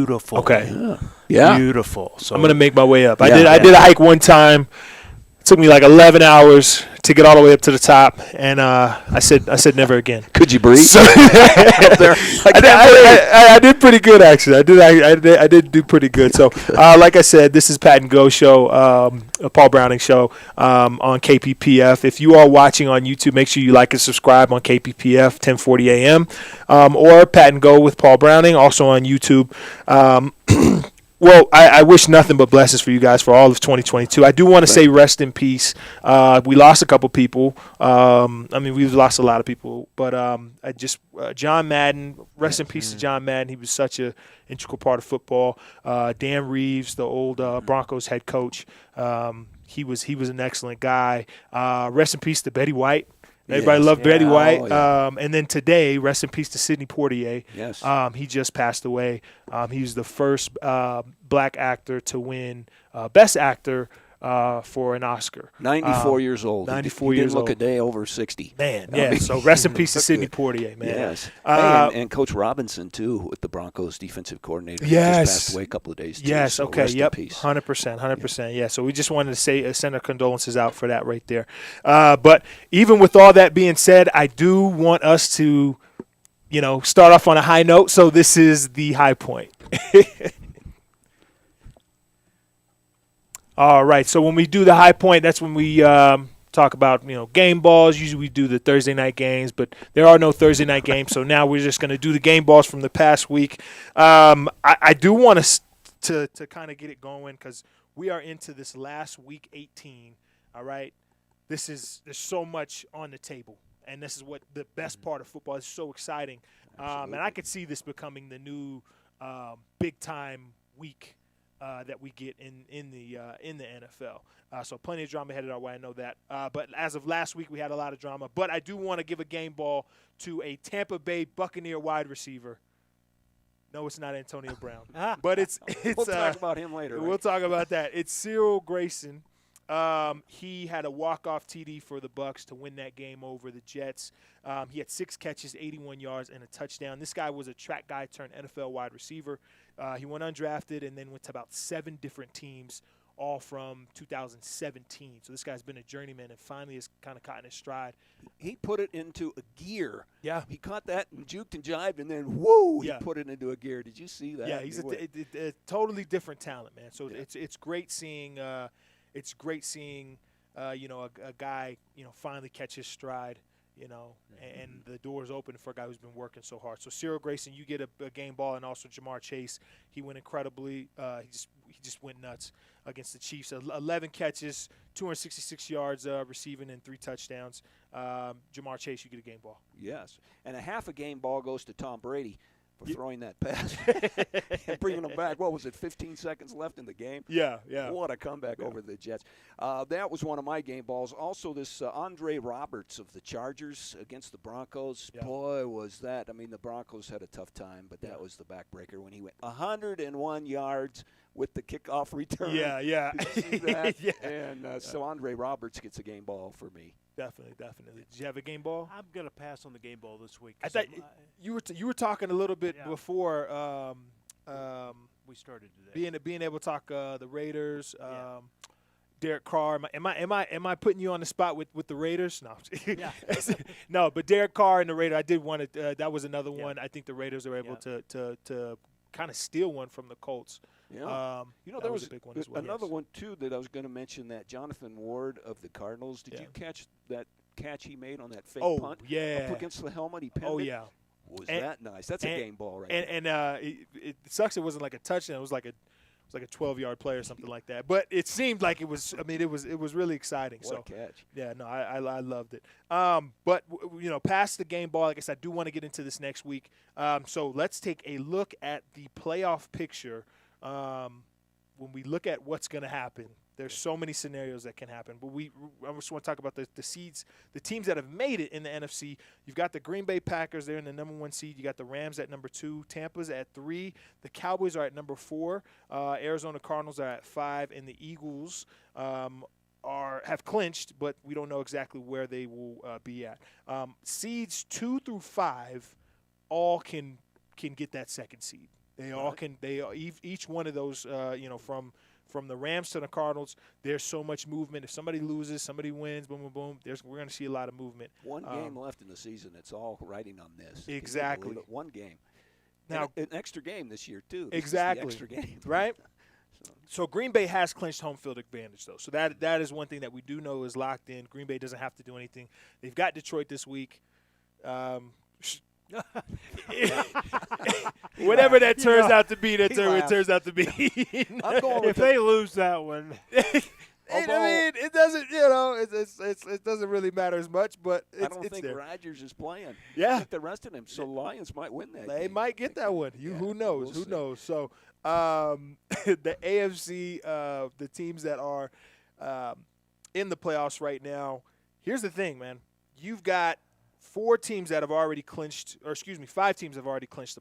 Beautiful. Okay. Yeah. Beautiful. So I'm going to make my way up. Yeah. I did a hike one time. It took me like 11 hours to get all the way up to the top, and I said never again. Could you breathe? So, up there? I did pretty good, actually. I did do pretty good. So, like I said, this is Pat and Go show, a Paul Browning show on KPPF. If you are watching on YouTube, make sure you like and subscribe on KPPF 1040 a.m. Or Pat and Go with Paul Browning, also on YouTube. Well, I wish nothing but blessings for you guys for all of 2022. I do want to say rest in peace. We lost a couple people. We've lost a lot of people. But John Madden, rest in peace to John Madden. He was such an integral part of football. Dan Reeves, the old Broncos head coach, he was an excellent guy. Rest in peace to Betty White. Everybody loved Betty White. Oh, yeah. And then today, rest in peace to Sidney Poitier. Yes. He just passed away. He was the first black actor to win Best Actor for an Oscar. 94 years old. 94 he years didn't look old. a day over 60. Man, yeah. So rest in peace to Sidney Poitier, man. Yes. And Coach Robinson, too, with the Broncos defensive coordinator. He just passed away a couple of days, too. Yes, so okay, rest in peace. 100%, yeah. So we just wanted to send our condolences out for that right there. But even with all that being said, I do want us to, start off on a high note. So this is the high point. All right, so when we do the high point, that's when we talk about, game balls. Usually we do the Thursday night games, but there are no Thursday night games, so now we're just going to do the game balls from the past week. I do want us to kind of get it going because we are into this last week 18, all right? There's so much on the table, and this is what the best part of football is. So exciting. And I could see this becoming the new big-time week that we get in the NFL. So plenty of drama headed our way, I know that. But as of last week, we had a lot of drama. But I do want to give a game ball to a Tampa Bay Buccaneer wide receiver. No, it's not Antonio Brown. But it's we'll talk about him later. Right? We'll talk about that. It's Cyril Grayson. He had a walk-off TD for the Bucs to win that game over the Jets. He had 6 catches, 81 yards, and a touchdown. This guy was a track guy turned NFL wide receiver. He went undrafted and then went to about 7 different teams, all from 2017. So this guy's been a journeyman and finally has kind of caught in his stride. He put it into a gear. Yeah. He caught that and juked and jived, and then, whoa, he Yeah. put it into a gear. Did you see that? Yeah, he's a totally different talent, man. So it's great seeing a guy, finally catch his stride, and the doors open for a guy who's been working so hard. So Cyril Grayson, you get a game ball, and also Jamar Chase. He went incredibly. He just went nuts against the Chiefs. 11 catches, 266 yards receiving, and 3 touchdowns. Jamar Chase, you get a game ball. Yes, and a half a game ball goes to Tom Brady for throwing that pass and bringing them back. What was it, 15 seconds left in the game? Yeah. What a comeback over the Jets. That was one of my game balls. Also, this Andre Roberts of the Chargers against the Broncos. Yeah. Boy, was that. The Broncos had a tough time, but that was the backbreaker when he went 101 yards with the kickoff return. Yeah. Did you see that? Yeah. And so Andre Roberts gets a game ball for me. Definitely. Did you have a game ball? I'm gonna pass on the game ball this week. I thought you were talking a little bit before. We started today. Being able to talk the Raiders. Derek Carr. Am I putting you on the spot with the Raiders? No. Yeah. No, but Derek Carr and the Raiders. I did want to. That was another one. I think the Raiders are able to kind of steal one from the Colts. Yeah. There was a big one as well. Another one, too, that I was going to mention, that Jonathan Ward of the Cardinals. Did you catch that catch he made on that fake punt? Yeah. Up against the helmet, he pinned it? Oh, yeah. Was that nice? That's a game ball right there. And it sucks it wasn't like a touchdown. It was like a 12-yard play or something like that. But it seemed like it was. It was really exciting. What a catch! Yeah, no, I loved it. But past the game ball, I guess I do want to get into this next week. So let's take a look at the playoff picture. When we look at what's going to happen, there's so many scenarios that can happen. But I just want to talk about the seeds, the teams that have made it in the NFC. You've got the Green Bay Packers. They're in the number 1 seed. You got the Rams at number 2. Tampa's at 3. The Cowboys are at number 4. Arizona Cardinals are at 5. And the Eagles have clinched, but we don't know exactly where they will be at. Seeds 2 through 5 all can get that second seed. They all can. Each one of those, from the Rams to the Cardinals, there's so much movement. If somebody loses, somebody wins, boom, boom, boom. We're going to see a lot of movement. One game left in the season. It's all riding on this. Exactly. One game. Now, an extra game this year too. Exactly. Extra game. Right. So Green Bay has clinched home field advantage, though. So that is one thing that we do know is locked in. Green Bay doesn't have to do anything. They've got Detroit this week. Whatever that turns out to be, it turns out to be. I'm going with if they lose that one. It doesn't. It doesn't really matter as much, but I don't think there. Rodgers is playing. Yeah, I think the rest of them. So Lions might win that. They game. might get that one. Who knows? We'll Who see. knows? So the AFC, the teams that are in the playoffs right now. Here's the thing, man. You've got 5 teams have already clinched the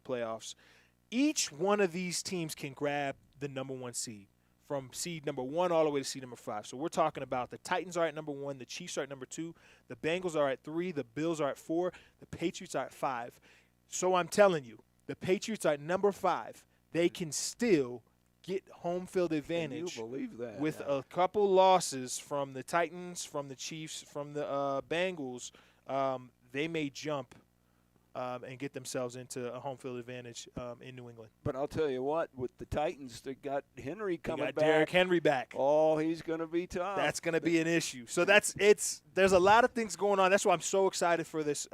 playoffs. Each one of these teams can grab the number 1 seed, from seed number 1 all the way to seed number 5. So we're talking about the Titans are at number 1, the Chiefs are at number 2, the Bengals are at 3, the Bills are at 4, the Patriots are at 5. So I'm telling you, the Patriots are at number 5. They can still get home field advantage. Can you believe that? With a couple losses from the Titans, from the Chiefs, from the Bengals. They may jump and get themselves into a home field advantage in New England. But I'll tell you what, with the Titans, they got Henry coming back. Derrick Henry back. Oh, he's going to be tough. That's going to be an issue. So there's a lot of things going on. That's why I'm so excited for this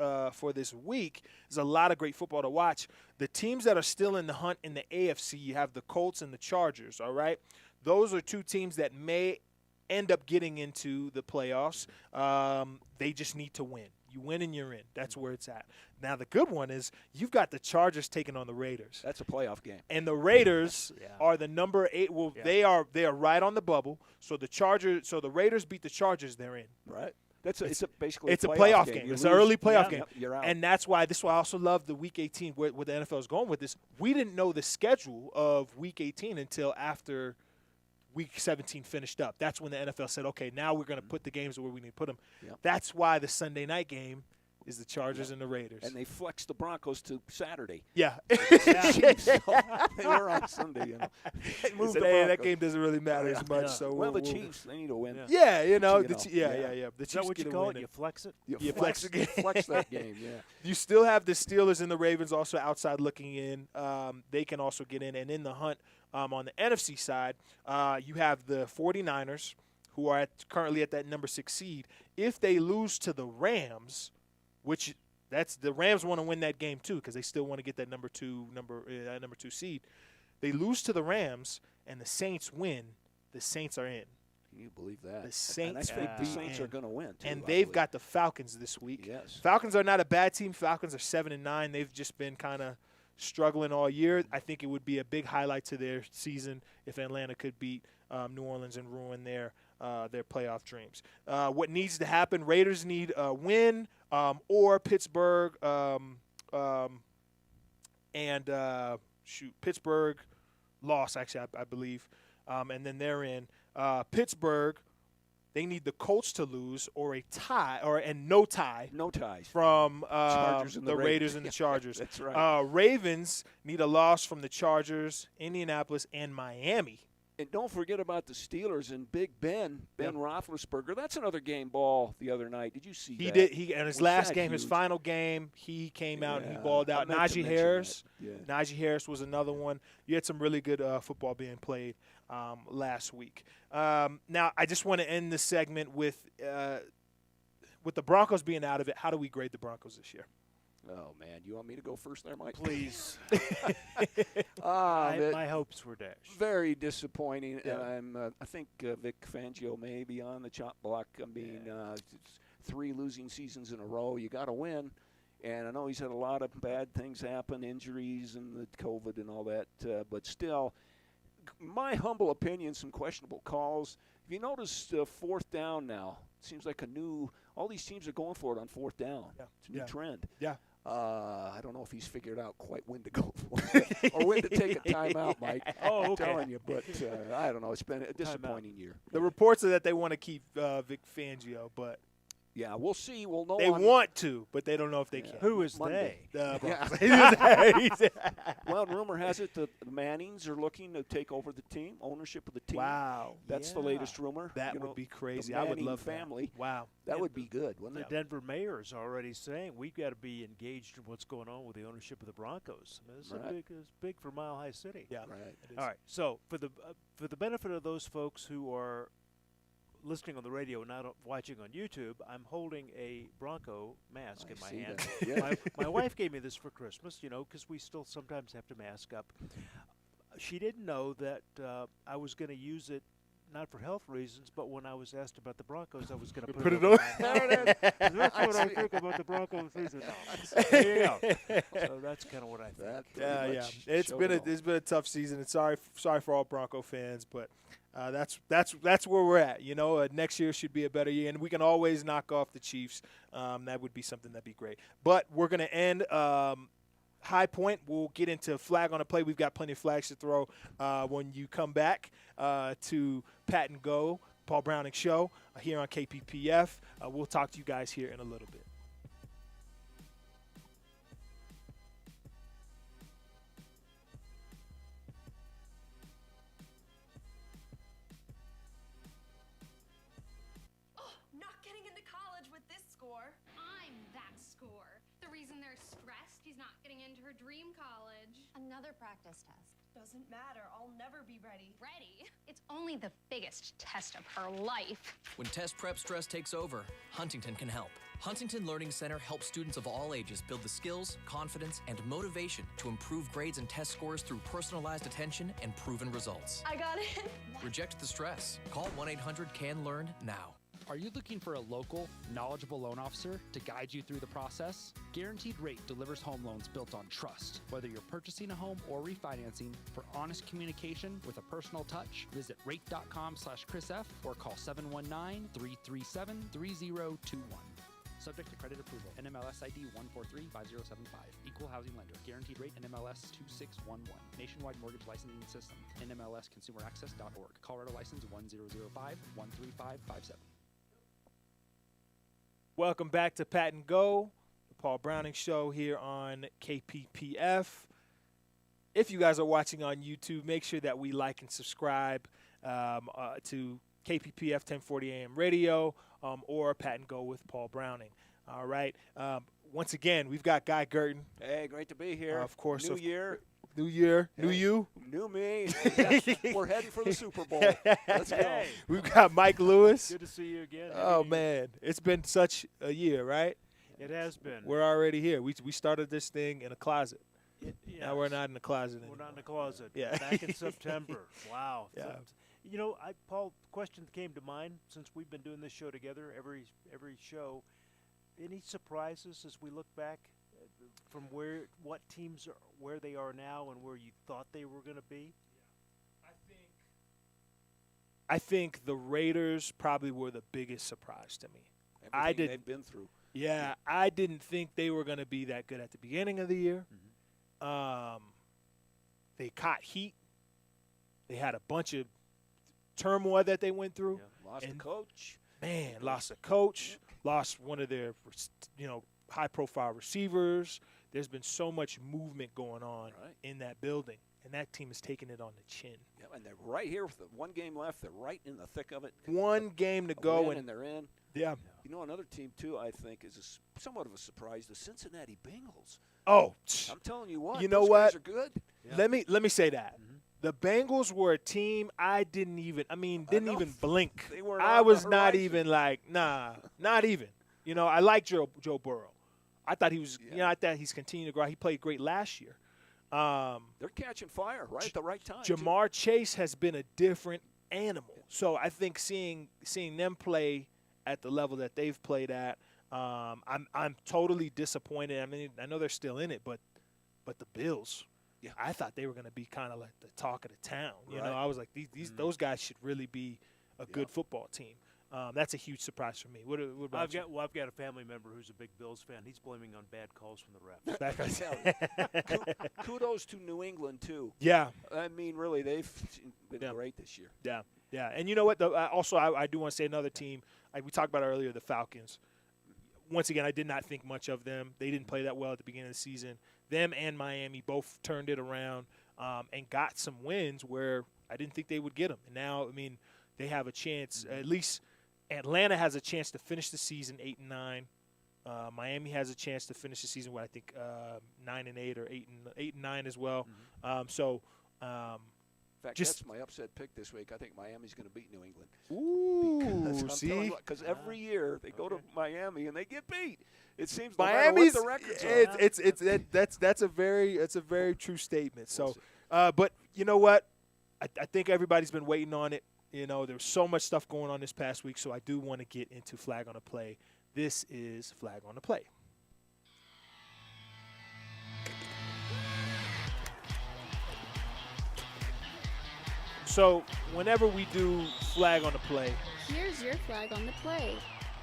week. There's a lot of great football to watch. The teams that are still in the hunt in the AFC, you have the Colts and the Chargers, all right? Those are 2 teams that may end up getting into the playoffs. They just need to win. You win and you're in. That's where it's at. Now, the good one is you've got the Chargers taking on the Raiders. That's a playoff game. And the Raiders are the number 8. Well, they are right on the bubble. So the Raiders beat the Chargers, they're in. Right. It's basically a playoff game. You It's lose, an early playoff game. Yep, you're out. And that's why I also love the Week 18 where the NFL is going with this. We didn't know the schedule of Week 18 until after Week 17 finished up. That's when the NFL said, okay, now we're going to put the games where we need to put them. Yep. That's why the Sunday night game is the Chargers and the Raiders. And they flexed the Broncos to Saturday. Yeah. They were on Sunday. They moved the That Broncos. game doesn't really matter as much. So Well, the Chiefs, they need to win. Yeah, Yeah. The Chiefs Is that Chiefs what you get a call win. it? You flex it? You flex the game. Flex that game, yeah. You still have the Steelers and the Ravens also outside looking in. They can also get in. And in the hunt on the NFC side, you have the 49ers, who are currently at that number 6 seed. If they lose to the Rams, which the Rams want to win that game too because they still want to get that number 2 seed. They lose to the Rams and the Saints win. The Saints are in. Can you believe that? The Saints and I think the are Saints in. are going to win, too. And I they've believe. got the Falcons this week. Yes. Falcons are not a bad team. Falcons are 7-9. They've just been kind of struggling all year. I think it would be a big highlight to their season if Atlanta could beat New Orleans and ruin their playoff dreams. What needs to happen? Raiders need a win or Pittsburgh Pittsburgh loss, actually, I believe. And then they're in. Pittsburgh, they need the Colts to lose or a tie and no tie. No ties. From Chargers and the Raiders and the Chargers. That's right. Ravens need a loss from the Chargers, Indianapolis, and Miami. And don't forget about the Steelers and Big Ben Roethlisberger. That's another game ball the other night. Did you see He that? did. In his Was last that game, his huge? final game, he came out and he Yeah, balled I out. meant to Najee mention Harris. that. Yeah. Najee Harris was another one. You had some really good football being played last week. Now, I just want to end this segment with the Broncos being out of it. How do we grade the Broncos this year? Oh, man. You want me to go first there, Mike? Please. My my hopes were dashed. very disappointing, Yeah. and I think Vic Fangio may be on the chop block. I mean, it's 3 losing seasons in a row. You got to win, and I know he's had a lot of bad things happen, injuries and the COVID and all that, but still, my humble opinion, some questionable calls. If you notice, 4th down now, seems like all these teams are going for it on 4th down. Yeah. It's a new trend. Yeah. I don't know if he's figured out quite when to go for it or when to take a timeout, Mike. Oh, I'm okay. telling you, but I don't know. It's been a disappointing year. The reports are that they want to keep Vic Fangio, but Yeah, we'll see. We'll know. They want to, but they don't know if they can. Who is Monday. they? Well, rumor has it that the Mannings are looking to take over the team, ownership of the team. Wow. That's the latest rumor. That You would know, be crazy. the I would Manning love family. that. Wow. That would be good, wouldn't The it? Denver mayor is already saying we've got to be engaged in what's going on with the ownership of the Broncos. I mean, it's big for Mile High City. Yeah. Right. All right. So for the benefit of those folks who are listening on the radio and not watching on YouTube, I'm holding a Bronco mask in my see hand. that. Yeah. My wife gave me this for Christmas, because we still sometimes have to mask up. She didn't know that I was going to use it not for health reasons, but when I was asked about the Broncos, I was going to put it on. There it is. That's what I think about the Broncos season. There you go. So that's kind of what I think. That Yeah, pretty yeah. much It's showed been it all. it's been a tough season. And sorry for all Bronco fans, but that's where we're at. Next year should be a better year, and we can always knock off the Chiefs. That would be something that'd be great. But we're gonna end. High point. We'll get into flag on the play. We've got plenty of flags to throw when you come back to Pat and Go, Paul Browning Show here on KPPF. We'll talk to you guys here in a little bit. Not getting into college with this score. I'm that score. The reason they're stressed he's not getting into her dream college. Another practice test. Doesn't matter. I'll never be ready. Ready? It's only the biggest test of her life. When test prep stress takes over, Huntington can help. Huntington Learning Center helps students of all ages build the skills, confidence, and motivation to improve grades and test scores through personalized attention and proven results. I got it. Reject the stress. Call 1-800-CAN-LEARN now. Are you looking for a local, knowledgeable loan officer to guide you through the process? Guaranteed Rate delivers home loans built on trust. Whether you're purchasing a home or refinancing, for honest communication with a personal touch, visit rate.com/ChrisF or call 719-337-3021. Subject to credit approval. NMLS ID 1435075. Equal housing lender. Guaranteed rate NMLS 2611. Nationwide mortgage licensing system. NMLSconsumeraccess.org. Colorado license 1005-13557. Welcome back to Pat and Go, the Paul Browning Show here on KPPF. If you guys are watching on YouTube, make sure that we like and subscribe to KPPF 1040 AM Radio or Pat and Go with Paul Browning. All right. Once again, we've got Guy Girtin. Hey, great to be here. Of course. New year. New year. Hey. New you. New me. We're heading for the Super Bowl. Let's go. Hey, We've got Mike Lewis. good to see you again. Oh, man. It's been such a year, right? It has been. We're already here. We started this thing in a closet. Yeah, Now we're not in the closet anymore. We're not in the closet. Yeah. Back in September. Wow. Yeah. Paul, question that came to mind since we've been doing this show together every show. Any surprises as we look back from what teams are, where they are now and where you thought they were going to be? I think the Raiders probably were the biggest surprise to me. Everything they've been through. Yeah, I didn't think they were going to be that good at the beginning of the year. They caught heat. They had a bunch of turmoil that they went through. Yeah. Lost a And- coach. Man, lost a coach, lost one of their, high-profile receivers. There's been so much movement going on Right. in that building, and that team is taking it on the chin. Yeah, and they're right here with the one game left. They're right in the thick of it. One game to A go, win and they're in. yeah. Another team, too, I think is somewhat of a surprise, the Cincinnati Bengals. Oh, I'm telling you what. You know those what? guys are good. Yeah. let me say that. The Bengals were a team I didn't even blink. They weren't I on the was not horizon. even not even. I like Joe Burrow. I thought he was, Yeah. I thought he's continuing to grow. He played great last year. They're catching fire right at the right time. too. Jamar Chase has been a different animal. So I think seeing them play at the level that they've played at, I'm totally disappointed. I mean, I know they're still in it, but the Bills, Yeah. I thought they were going to be kind of like the talk of the town. Right. I was like, those guys should really be a good football team. That's a huge surprise for me. What about I've you? got a family member who's a big Bills fan. He's blaming on bad calls from the refs. Kudos to New England, too. Yeah. I mean, really, they've been Yeah. great this year. Yeah, yeah, and you know what? Also, I do want to say another team. Like we talked about earlier, the Falcons. once again, I did not think much of them. They didn't play that well at the beginning of the season. Them and Miami both turned it around and got some wins where I didn't think they would get them. And now, I mean, they have a chance. At least Atlanta has a chance to finish the season 8-9. Miami has a chance to finish the season, 9-8 or 8-9 as well. In fact, just that's my upset pick this week. I think Miami's going to beat New England. Ooh, Because every year they go to Miami and they get beat. It seems Miami's. no matter what the records are. That's a very true statement. So, but you know what? I think everybody's been waiting on it. You know, there's so much stuff going on this past week, so I do want to get into Flag on the Play. This is Flag on the Play. So whenever we do Flag on the Play, here's your Flag on the Play,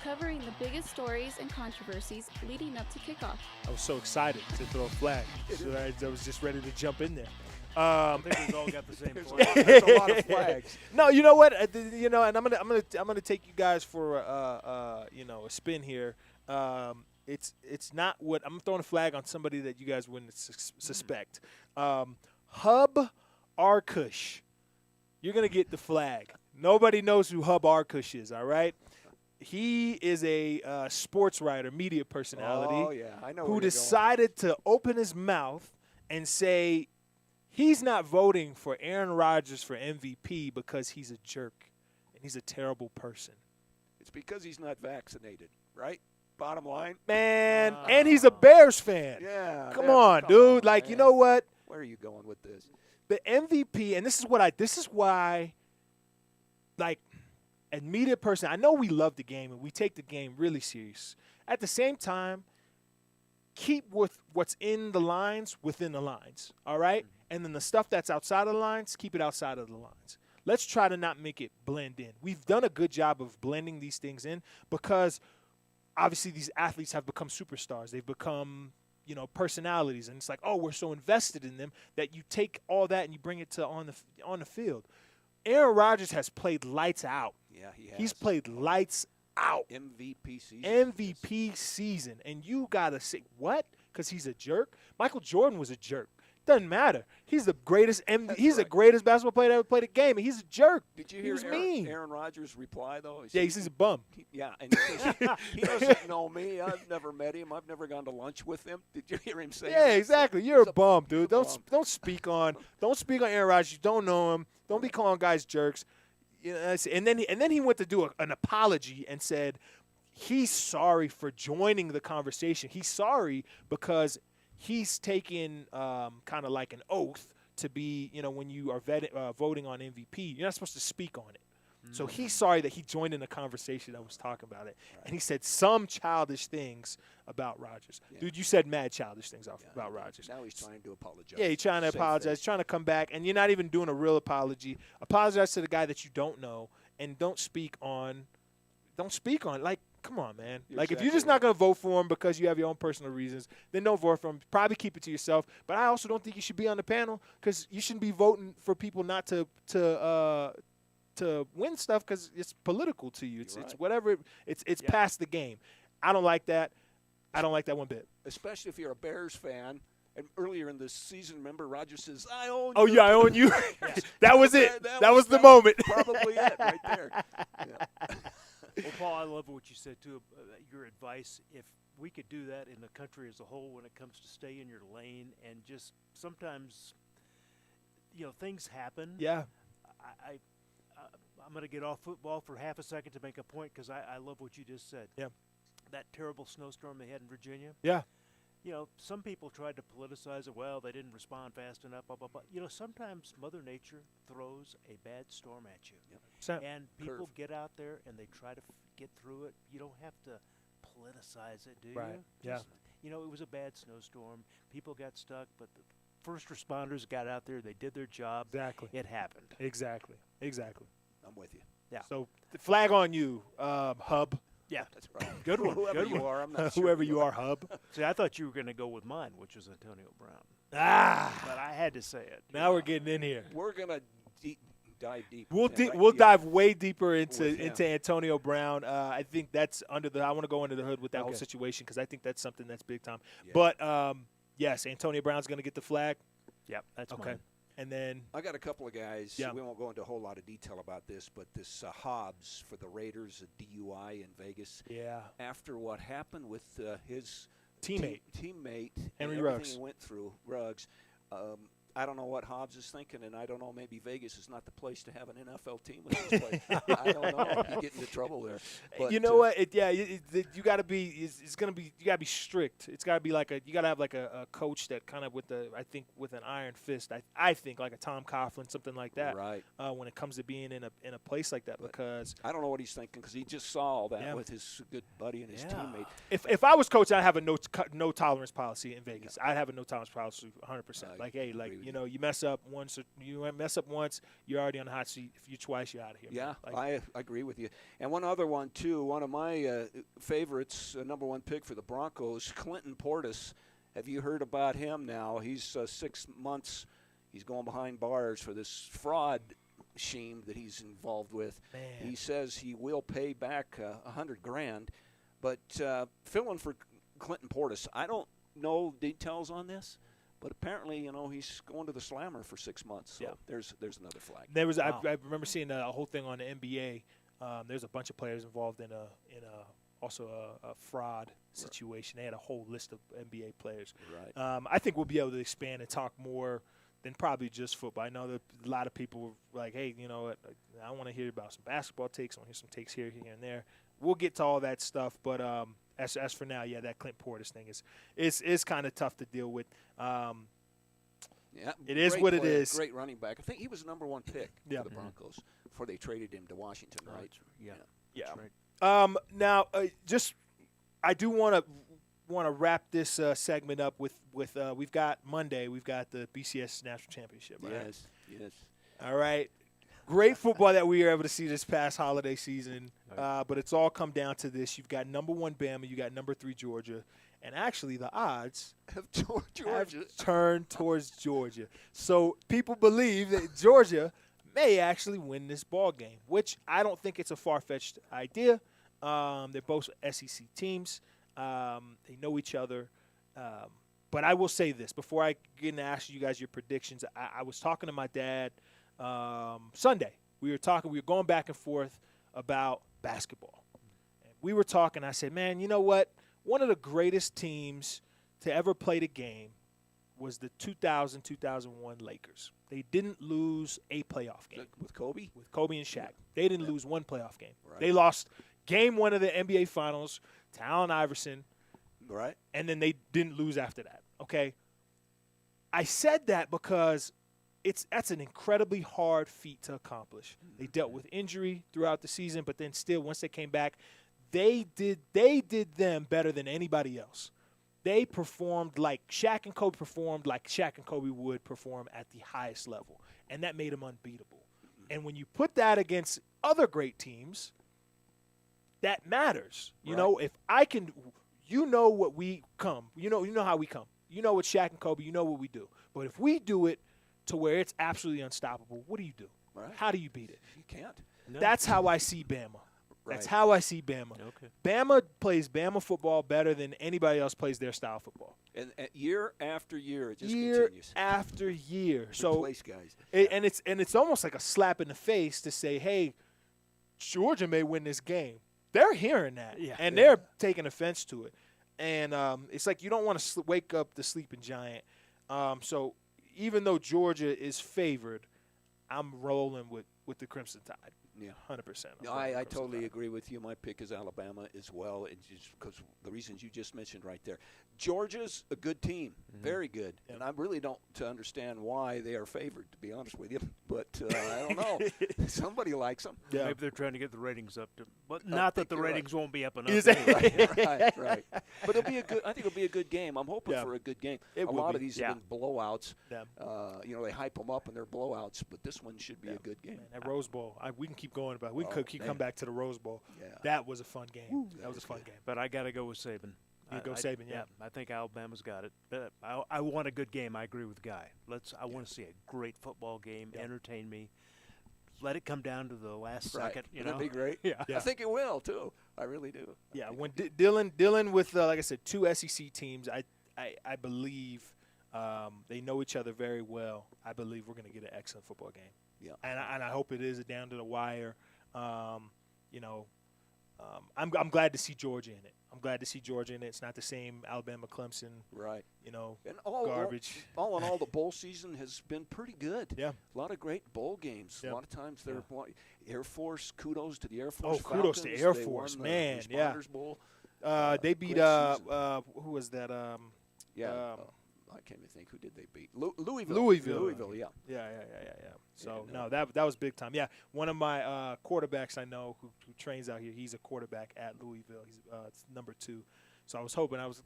covering the biggest stories and controversies leading up to kickoff. I was so excited to throw a flag. So I was just ready to jump in there. I think we've all got the same flag. There's a lot of flags. No, you know what? And I'm gonna take you guys for a spin here. It's not what I'm throwing a flag on somebody that you guys wouldn't suspect. Hub Arkush. You're going to get the flag. Nobody knows who Hub Arkush is, all right? He is a sports writer, media personality who decided to open his mouth and say he's not voting for Aaron Rodgers for MVP because he's a jerk and he's a terrible person. It's because he's not vaccinated, right? Bottom line. Man, and he's a Bears fan. Yeah. Come on, dude. Like, you know what? Where are you going with this? The MVP, and this is why, like, as media person, I know we love the game and we take the game really serious. At the same time, keep with what's in the lines within the lines, all right? And then the stuff that's outside of the lines, keep it outside of the lines. Let's try to not make it blend in. We've done a good job of blending these things in because obviously these athletes have become superstars. They've become personalities, and it's like, oh, we're so invested in them that you take all that and you bring it to on the field. Aaron Rodgers has played lights out. Yeah, he has. He's played lights out. MVP season. And you gotta say what? Because he's a jerk. Michael Jordan was a jerk. Doesn't matter. He's the greatest. The greatest basketball player to ever played a game, and he's a jerk. Did you hear Aaron Rodgers' reply though? He says he's a bum. And he says he doesn't know me. I've never met him. I've never gone to lunch with him. Did you hear him say? Yeah, that? exactly. You're a bum, dude. Don't speak on Aaron Rodgers. You don't know him. Don't be calling guys jerks. And then he went to do an apology and said he's sorry for joining the conversation. He's sorry because he's taken kind of like an oath to be, when you are voting on MVP, you're not supposed to speak on it. Mm-hmm. So he's sorry that he joined in the conversation that was talking about it. Right. And he said some childish things about Rodgers. Yeah. Dude, you said mad childish things about Rodgers. Now he's trying to apologize. Yeah, he's trying to apologize, trying to come back, and you're not even doing a real apology. Apologize to the guy that you don't know, and don't speak on. Like, come on, man. Like, if you're just not going to vote for him because you have your own personal reasons, then don't vote for him. Probably keep it to yourself. But I also don't think you should be on the panel because you shouldn't be voting for people not to win stuff because it's political to you. It's whatever. It's past the game. I don't like that. I don't like that one bit. Especially if you're a Bears fan. And earlier in this season, remember, Rodgers says, I own you. Oh, yeah, I own you. That was it. That was the moment. Probably it right there. Yeah. Well, Paul, I love what you said, too, your advice. If we could do that in the country as a whole when it comes to stay in your lane and just sometimes, things happen. Yeah. I'm going to get off football for half a second to make a point because I love what you just said. Yeah. That terrible snowstorm they had in Virginia. Yeah. Some people tried to politicize it. Well, they didn't respond fast enough, blah, blah, blah. Sometimes Mother Nature throws a bad storm at you. Yep. And people get out there and they try to get through it. You don't have to politicize it, do you? Right. Just, it was a bad snowstorm. People got stuck, but the first responders got out there. They did their job. Exactly. It happened. Exactly. I'm with you. Yeah. So the flag on you, Hub. Yeah, that's right. Good one. Whoever Good you one. are, I'm not sure. Whoever you are, Hub. See, I thought you were going to go with mine, which was Antonio Brown. But I had to say it. Now we're getting in here. We're going to dive deep. We'll dive way deeper into With him. Antonio Brown. I think that's I want to go under the hood with that whole situation because I think that's something that's big time. Yeah. But yes, Antonio Brown's going to get the flag. Yep, that's Okay. mine. And then I got a couple of guys. Yeah. We won't go into a whole lot of detail about this, but this Hobbs for the Raiders, a DUI in Vegas. yeah, After what happened with his teammate teammate Henry and everything Ruggs. he went through, Ruggs. I don't know what Hobbs is thinking, and I don't know. Maybe Vegas is not the place to have an NFL team with this play. I don't know. You get into trouble there. But, you know what? You got to be. It's gonna be. You got to be strict. It's got to be like you got to have like a coach that kind of with an iron fist. I think like a Tom Coughlin, something like that. Right. When it comes to being in a place like that, But because I don't know what he's thinking because he just saw all that with his good buddy and his teammate. if I was coach, I'd have a no tolerance policy in Vegas. I'd have a no tolerance policy 100%. Like, hey, like you know, you mess up once, you're already on the hot seat. If you twice, you're out of here. Yeah, like, I agree with you. And one other one too. One of my favorites, number one pick for the Broncos, Clinton Portis. Have you heard about him now? He's 6 months. He's going behind bars for this fraud scheme that he's involved with. Man. He says he will pay back $100,000, but filling for Clinton Portis. I don't know details on this. But apparently, you know, he's going to the slammer for 6 months. So there's another flag. There was I remember seeing a whole thing on the NBA. There's a bunch of players involved in also a fraud situation. They had a whole list of NBA players. Right. I think we'll be able to expand and talk more than probably just football. I know that a lot of people were like, hey, you know, I want to hear about some basketball takes. I want to hear some takes here and there. We'll get to all that stuff, but as for now, that Clint Portis thing is kind of tough to deal with. It is what it is. Great running back. I think he was the number one pick for the Broncos before they traded him to Washington, right? Yeah. Right. Now, I do want to wrap this segment up with we've got Monday. We've got the Bcs National Championship. Right? Yes. All right. Great football that we were able to see this past holiday season, but it's all come down to this. You've got number 1 Bama, you got number 3 Georgia, and actually the odds have turned towards Georgia. So people believe that Georgia may actually win this ball game, which I don't think it's a far-fetched idea. They're both SEC teams. They know each other. But I will say this before I get into asking you guys your predictions. I was talking to my dad Sunday. We were going back and forth about basketball. And we were talking. I said, man, you know what? One of the greatest teams to ever play the game was the 2000-2001 Lakers. They didn't lose a playoff game. With Kobe? With Kobe and Shaq. They didn't lose one playoff game. Right. They lost game 1 of the NBA Finals to Allen Iverson. Right. And then they didn't lose after that. Okay? I said that because that's an incredibly hard feat to accomplish. They dealt with injury throughout the season, but then still, once they came back, they did them better than anybody else. They performed like Shaq and Kobe performed like Shaq and Kobe would perform at the highest level, and that made them unbeatable. And when you put that against other great teams, that matters. You know, if I can, you know what we come. You know how we come. You know what Shaq and Kobe. You know what we do. But if we do it to where it's absolutely unstoppable, what do you do? Right. How do you beat it? You can't. No. That's how I see Bama. Right. That's how I see Bama. Okay. Bama plays Bama football better than anybody else plays their style of football. And year after year, it just Year continues. after year. So Replace guys. and it's almost like a slap in the face to say, hey, Georgia may win this game. They're hearing that, and they're taking offense to it. And it's like you don't want to wake up the sleeping giant. So even though Georgia is favored, I'm rolling with the Crimson Tide. Yeah, 100%. No, I totally agree with you. My pick is Alabama as well, and just because the reasons you just mentioned right there. Georgia's a good team, very good, and I really don't understand why they are favored, to be honest with you. But I don't know. Somebody likes them. Yeah. Maybe they're trying to get the ratings up, but not that the ratings won't be up enough. Right. But it'll be a good. I think it'll be a good game. I'm hoping for a good game. A lot of these have been blowouts. Yeah. They hype them up and they're blowouts, but this one should be a good game. Man, that Rose Bowl, we can keep going about it. We can come back to the Rose Bowl. Yeah. That was a fun game. That was a fun game. But I got to go with Saban. Saban, yeah. I think Alabama's got it. But I want a good game. I agree with Guy. I want to see a great football game. Entertain me. let it come down to the last Right. second. Wouldn't that be great? Yeah. I think it will too. I really do. Yeah, when Dylan with like I said, 2 SEC teams, I believe they know each other very well. I believe we're going to get an excellent football game. Yeah, and I hope it is a down to the wire. I'm glad to see Georgia in it. I'm glad to see Georgia in it. It's not the same Alabama, Clemson, right? You know, and garbage. All in all, the bowl season has been pretty good. Yeah, a lot of great bowl games. Yeah. A lot of times they're Air Force. Kudos to the Air Force. Oh, kudos Falcons. to Air They Force, won the man. Yeah. Responders Bowl. They beat who was that? I can't even think. Who did they beat? Louisville. Louisville, yeah. Yeah. So, that was big time. Yeah, one of my quarterbacks I know who trains out here, he's a quarterback at Louisville. He's number 2. So I was hoping I was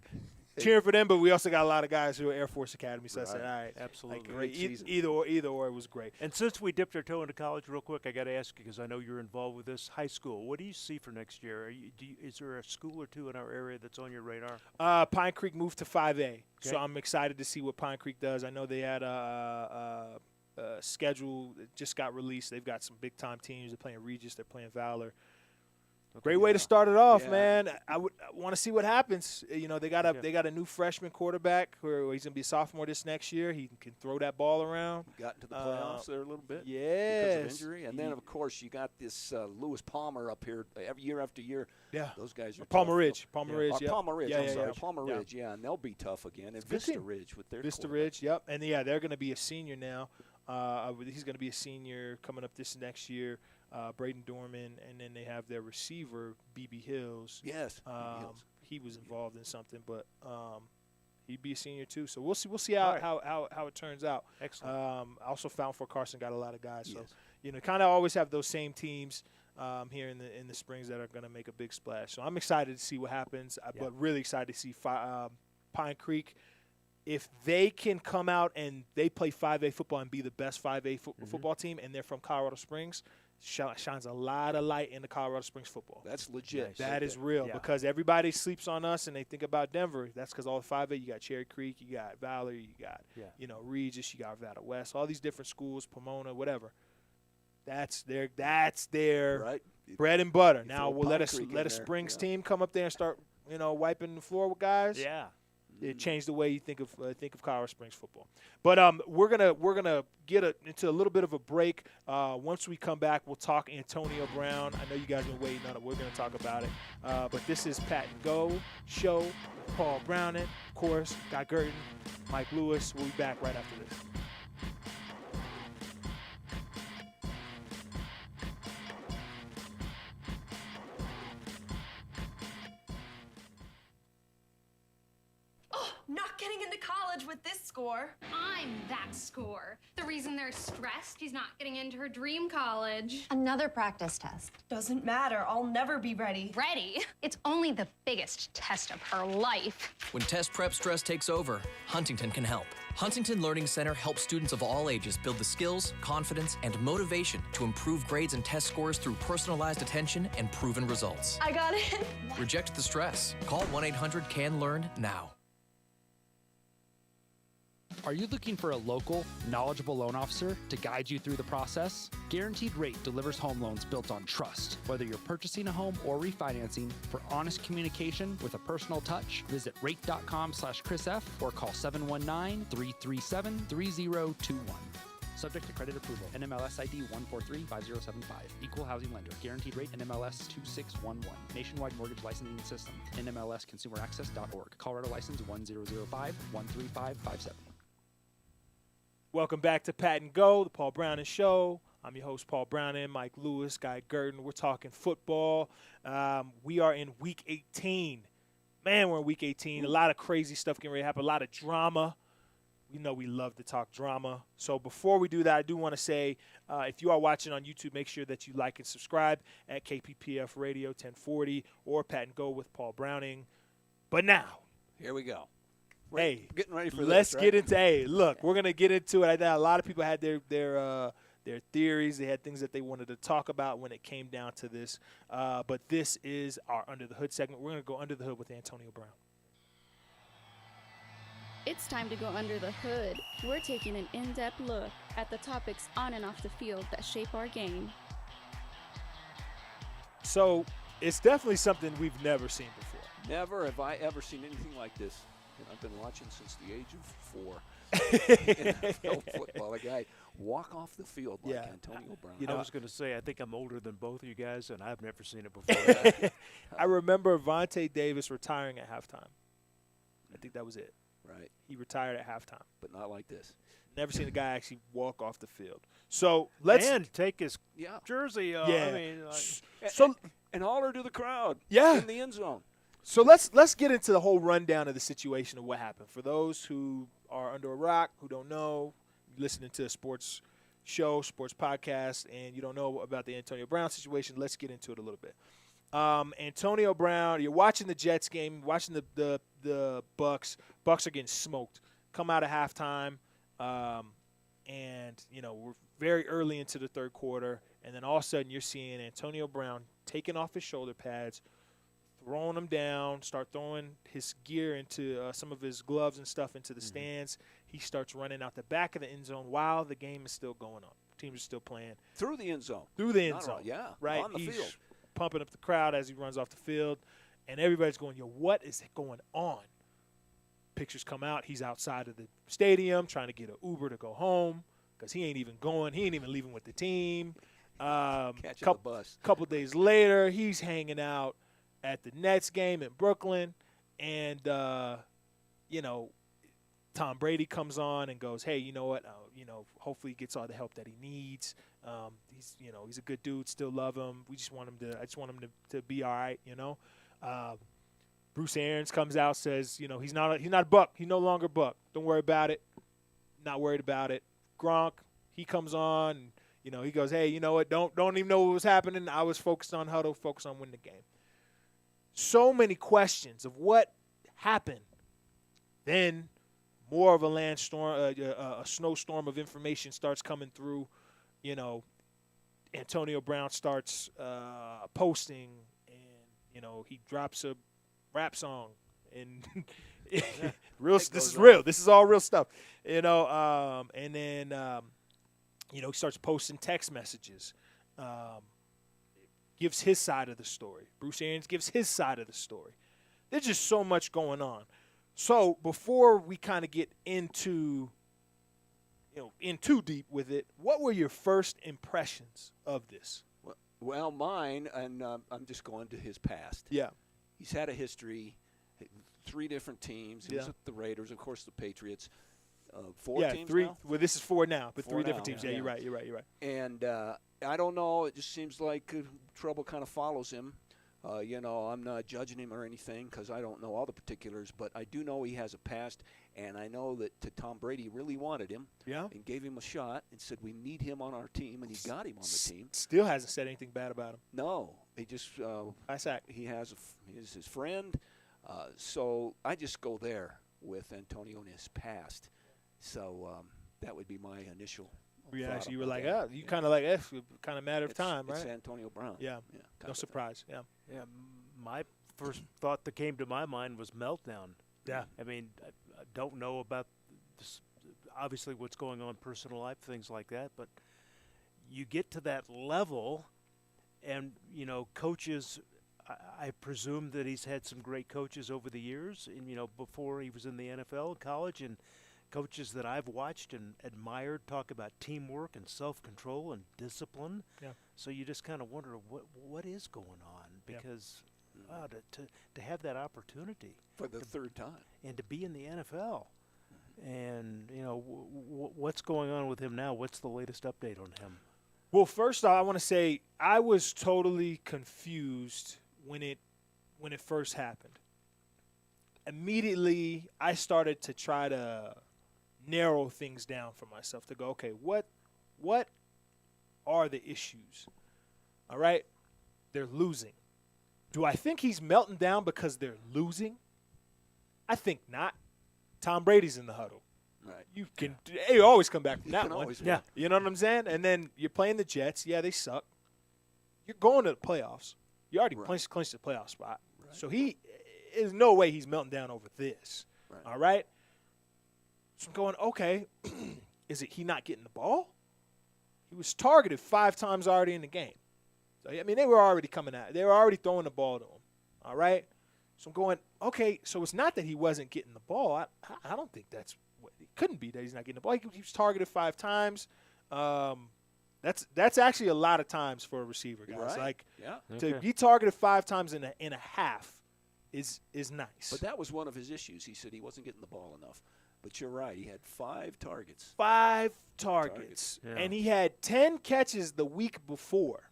cheering for them, but we also got a lot of guys who are Air Force Academy. So I said, all right, absolutely. Great either or, it was great. And since we dipped our toe into college real quick, I got to ask you, because I know you're involved with this, high school. What do you see for next year? Is there a school or two in our area that's on your radar? Pine Creek moved to 5A, so I'm excited to see what Pine Creek does. I know they had a schedule that just got released. They've got some big-time teams. They're playing Regis. They're playing Valor. Great way to start it off, man. I want to see what happens. You know, they got a new freshman quarterback who he's gonna be a sophomore this next year. He can throw that ball around. Got into the playoffs there a little bit. Yes. Because of injury, and then of course you got this Lewis Palmer up here year after year. Yeah. Those guys are Palmer tough. Ridge. Palmer Ridge. Yeah. Palmer Ridge. I'm sorry. Palmer Yeah. Ridge. Yeah, and they'll be tough again. And It's a good Vista team. Ridge with their Vista quarterback. Ridge. Yep. And they're going to be a senior now. He's going to be a senior coming up this next year. Braden Dorman, and then they have their receiver, B.B. Hills. Yes. He was involved in something, but he'd be a senior too. So we'll see how it turns out. Excellent. Also, found for Carson got a lot of guys. So kind of always have those same teams here in the springs that are going to make a big splash. So I'm excited to see what happens, but really excited to see Pine Creek. If they can come out and they play 5A football and be the best 5A football team, and they're from Colorado Springs, shines a lot of light into Colorado Springs football. That's legit. That is real because everybody sleeps on us and they think about Denver. That's because all the 5A, you got Cherry Creek, you got Valor, you got Regis, you got Nevada West, all these different schools, Pomona, whatever. That's their right. bread and butter. You Now throw we'll let Pine a Springs team come up there and start wiping the floor with guys. Yeah. It changed the way you think of Colorado Springs football. But we're gonna get into a little bit of a break. Once we come back, we'll talk Antonio Brown. I know you guys been waiting on it. We're gonna talk about it. But this is Pat and Go Show. Paul Browning, of course, Guy Girtin, Mike Lewis. We'll be back right after this. Not getting into college with this score. I'm that score. The reason they're stressed he's not getting into her dream college. Another practice test. Doesn't matter. I'll never be ready. Ready? It's only the biggest test of her life. When test prep stress takes over, Huntington can help. Huntington Learning Center helps students of all ages build the skills, confidence, and motivation to improve grades and test scores through personalized attention and proven results. I got it. Reject the stress. Call 1-800-CAN-LEARN now. Are you looking for a local, knowledgeable loan officer to guide you through the process? Guaranteed Rate delivers home loans built on trust. Whether you're purchasing a home or refinancing, for honest communication with a personal touch, visit rate.com/ChrisF or call 719-337-3021. Subject to credit approval. NMLS ID 1435075. Equal housing lender. Guaranteed rate NMLS 2611. Nationwide mortgage licensing system. NMLSconsumeraccess.org. Colorado license 1005-13557. Welcome back to Pat and Go, the Paul Browning Show. I'm your host, Paul Browning, Mike Lewis, Guy Girtin. We're talking football. We are in Week 18. Man, we're in Week 18. A lot of crazy stuff getting ready to happen, a lot of drama. You know we love to talk drama. So before we do that, I do want to say, if you are watching on YouTube, make sure that you like and subscribe at KPPF Radio 1040 or Pat and Go with Paul Browning. But now, here we go. Hey, getting ready for let's this, right? get into. Hey, look, we're gonna get into it. I know a lot of people had their theories. They had things that they wanted to talk about when it came down to this. But this is our Under the Hood segment. We're gonna go under the hood with Antonio Brown. It's time to go under the hood. We're taking an in-depth look at the topics on and off the field that shape our game. So it's definitely something we've never seen before. Never have I ever seen anything like this. And I've been watching since the age of 4. NFL football, a guy walk off the field like Antonio Brown. I was going to say, I think I'm older than both of you guys, and I've never seen it before. I remember Vontae Davis retiring at halftime. I think that was it. Right. He retired at halftime. But not like this. Never seen a guy actually walk off the field. So let's take his jersey off. Yeah. I mean, and holler to the crowd. Yeah. In the end zone. So let's get into the whole rundown of the situation of what happened. For those who are under a rock, who don't know, listening to a sports show, sports podcast, and you don't know about the Antonio Brown situation, let's get into it a little bit. Antonio Brown, you're watching the Jets game, watching the Bucks. Bucks are getting smoked. Come out of halftime, and we're very early into the third quarter, and then all of a sudden you're seeing Antonio Brown taking off his shoulder pads, throwing them down, start throwing his gear into some of his gloves and stuff into the stands. He starts running out the back of the end zone while the game is still going on. Teams are still playing. Through the end zone. Through the end zone. Yeah. Right. On the field. Pumping up the crowd as he runs off the field. And everybody's going, what is going on? Pictures come out. He's outside of the stadium trying to get an Uber to go home because he ain't even going. He ain't even leaving with the team. Catching the bus. Couple days later, he's hanging out at the Nets game in Brooklyn, and Tom Brady comes on and goes, "Hey, you know what? Hopefully he gets all the help that he needs. He's a good dude. Still love him. I just want him to be all right. Bruce Arians comes out, says, he's not a Buck. He's no longer Buck. Don't worry about it. Not worried about it. Gronk, he comes on, and, he goes, hey, you know what? Don't even know what was happening. I was focused on huddle, focused on winning the game. So many questions of what happened. Then more of a snowstorm of information starts coming through. Antonio Brown starts posting, and he drops a rap song, and this is real. This is all real stuff, and then he starts posting text messages. Gives his side of the story. Bruce Arians gives his side of the story. There's just so much going on. So before we kind of get into, in too deep with it, what were your first impressions of this? Well, mine, and I'm just going to his past. Yeah. He's had a history, 3 different teams. He was with the Raiders, of course, the Patriots. 4 teams 3. now? Well, this is 4 now, but 4 3 different now, teams. Yeah, you're right. And I don't know. It just seems like trouble kind of follows him. I'm not judging him or anything because I don't know all the particulars, but I do know he has a past, and I know that Tom Brady really wanted him and gave him a shot and said, we need him on our team, and he got him on the team. Still hasn't said anything bad about him. No. He just he's his friend. So I just go there with Antonio and his past. So that would be my initial reaction. You were like, you kind of kind of matter of time, right? It's Antonio Brown. Yeah. No surprise. Yeah. Yeah. My first thought that came to my mind was meltdown. Yeah. I mean, I don't know about this, obviously what's going on in personal life, things like that, but you get to that level, and coaches. I presume that he's had some great coaches over the years, and before he was in the NFL and college, and coaches that I've watched and admired talk about teamwork and self-control and discipline. Yeah. So you just kind of wonder what is going on, because wow, to have that opportunity for the 3rd time and to be in the NFL, and what's going on with him now? What's the latest update on him? Well, first off, I want to say I was totally confused when it first happened. Immediately, I started to try to narrow things down for myself to go, okay, what are the issues? All right, they're losing. Do I think he's melting down because they're losing? I think not. Tom Brady's in the huddle. Right. You always come back from that one. Yeah. You know what I'm saying? And then you're playing the Jets. Yeah, they suck. You're going to the playoffs. You already clinched the playoff spot. Right. So there's no way he's melting down over this. Right. All right? So I'm going, okay, is it he not getting the ball? He was targeted 5 times already in the game. So, I mean, they were already coming at it. They were already throwing the ball to him, all right? So I'm going, okay, so it's not that he wasn't getting the ball. I don't think that's what – it couldn't be that he's not getting the ball. He was targeted 5 times. That's actually a lot of times for a receiver, guys. Right. Like, Okay. to be targeted 5 times in a half is nice. But that was one of his issues. He said he wasn't getting the ball enough. But you're right. He had 5 targets. 5 targets. Yeah. And he had 10 catches the week before.